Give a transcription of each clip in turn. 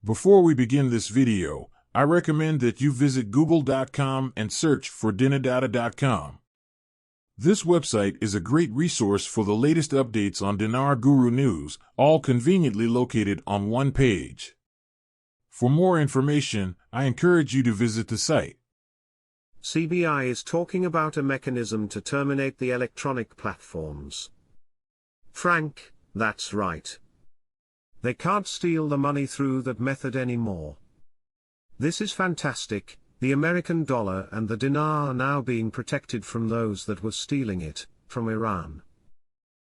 Before we begin this video, I recommend that you visit google.com and search for dinardata.com. This website is a great resource for the latest updates on Dinar Guru news, all conveniently located on one page. For more information, I encourage you to visit the site. CBI is talking about a mechanism to terminate the electronic platforms. Frank, that's right. They can't steal the money through that method anymore. This is fantastic. The American dollar and the dinar are now being protected from those that were stealing it, from Iran.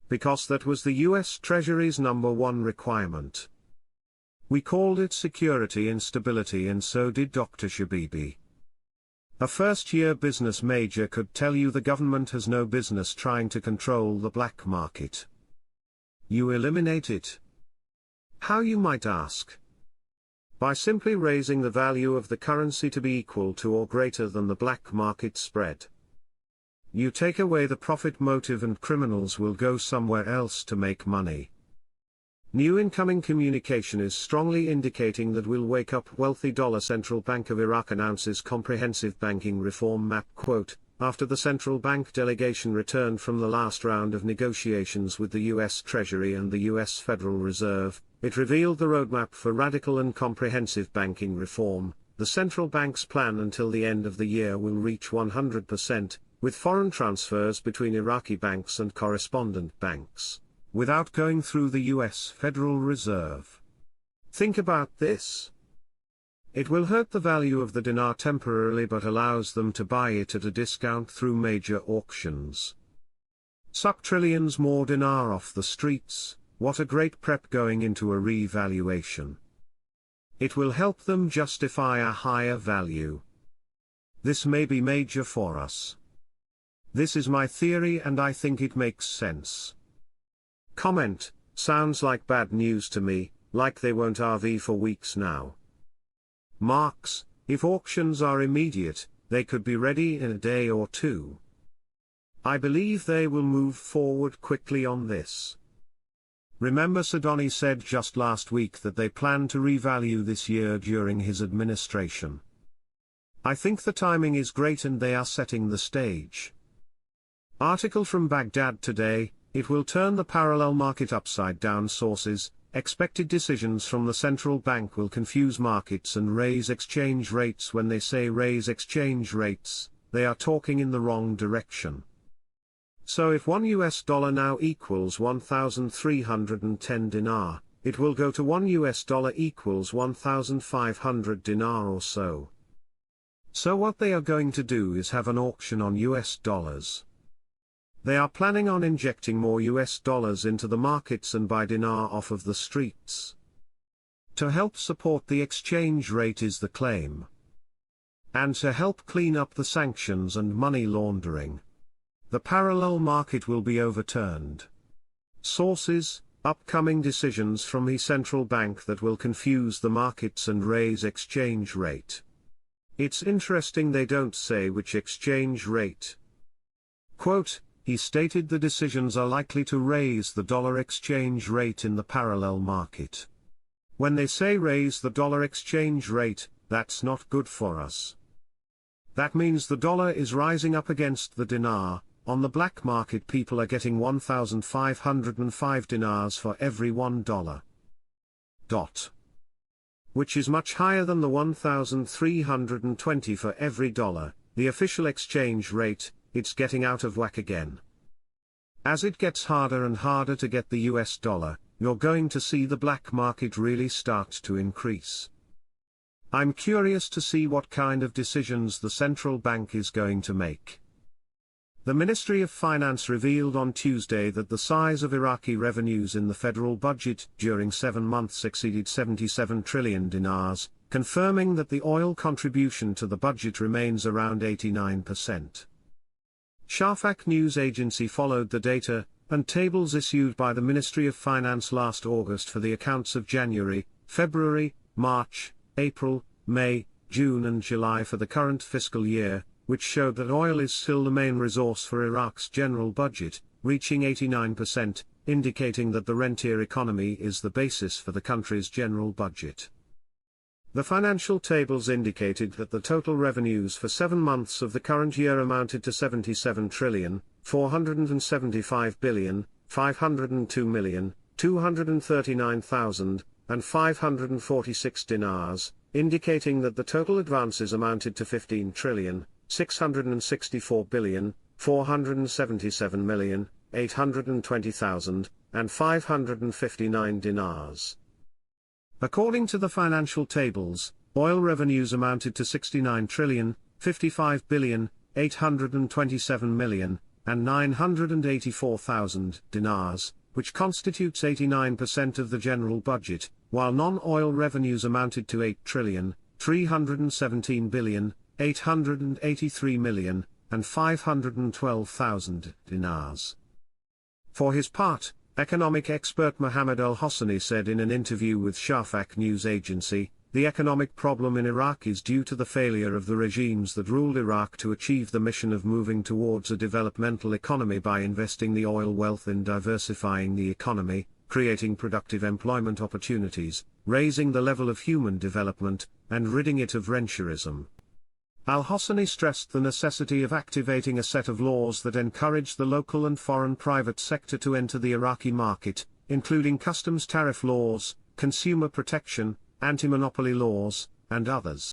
Because that was the US Treasury's #1 requirement. We called it security and stability, and so did Dr. Shabibi. A first-year business major could tell you the government has no business trying to control the black market. You eliminate it. How, you might ask? By simply raising the value of the currency to be equal to or greater than the black market spread. You take away the profit motive and criminals will go somewhere else to make money. New incoming communication is strongly indicating that will wake up wealthy dollar. Central Bank of Iraq announces comprehensive banking reform map. Quote, after the central bank delegation returned from the last round of negotiations with the US Treasury and the US Federal Reserve, it revealed the roadmap for radical and comprehensive banking reform. The central bank's plan until the end of the year will reach 100%, with foreign transfers between Iraqi banks and correspondent banks, without going through the US Federal Reserve. Think about this. It will hurt the value of the dinar temporarily but allows them to buy it at a discount through major auctions. Suck trillions more dinar off the streets. What a great prep going into a revaluation. It will help them justify a higher value. This may be major for us. This is my theory and I think it makes sense. Comment, sounds like bad news to me, like they won't RV for weeks now. Marks, if auctions are immediate, they could be ready in a day or two. I believe they will move forward quickly on this. Remember, Sadoni said just last week that they plan to revalue this year during his administration. I think the timing is great and they are setting the stage. Article from Baghdad today, it will turn the parallel market upside down. Sources, expected decisions from the central bank will confuse markets and raise exchange rates. When they say raise exchange rates, they are talking in the wrong direction. So if $1 now equals 1,310 dinar, it will go to $1 equals 1,500 dinar or so. So what they are going to do is have an auction on US dollars. They are planning on injecting more US dollars into the markets and buy dinar off of the streets. To help support the exchange rate is the claim. And to help clean up the sanctions and money laundering. The parallel market will be overturned. Sources, upcoming decisions from the central bank that will confuse the markets and raise exchange rate. It's interesting they don't say which exchange rate. Quote, he stated the decisions are likely to raise the dollar exchange rate in the parallel market. When they say raise the dollar exchange rate, that's not good for us. That means the dollar is rising up against the dinar. On the black market people are getting 1,505 dinars for every $1. Which is much higher than the 1,320 for every dollar, the official exchange rate. It's getting out of whack again. As it gets harder and harder to get the US dollar, you're going to see the black market really start to increase. I'm curious to see what kind of decisions the central bank is going to make. The Ministry of Finance revealed on Tuesday that the size of Iraqi revenues in the federal budget during 7 months exceeded 77 trillion dinars, confirming that the oil contribution to the budget remains around 89%. Shafaq news agency followed the data and tables issued by the Ministry of Finance last August for the accounts of January, February, March, April, May, June and July for the current fiscal year, which showed that oil is still the main resource for Iraq's general budget, reaching 89%, indicating that the rentier economy is the basis for the country's general budget. The financial tables indicated that the total revenues for 7 months of the current year amounted to 77,475,502,239,546 dinars, indicating that the total advances amounted to 15,664,477,820,559 dinars. According to the financial tables, oil revenues amounted to 69,55,827,984,000 dinars, which constitutes 89% of the general budget, while non-oil revenues amounted to 8,317,883,512,000 dinars. For his part, economic expert Mohammed Al-Hossani said in an interview with Shafaq news agency, the economic problem in Iraq is due to the failure of the regimes that ruled Iraq to achieve the mission of moving towards a developmental economy by investing the oil wealth in diversifying the economy, creating productive employment opportunities, raising the level of human development, and ridding it of rentierism. Al-Hossani stressed the necessity of activating a set of laws that encourage the local and foreign private sector to enter the Iraqi market, including customs tariff laws, consumer protection, anti-monopoly laws, and others.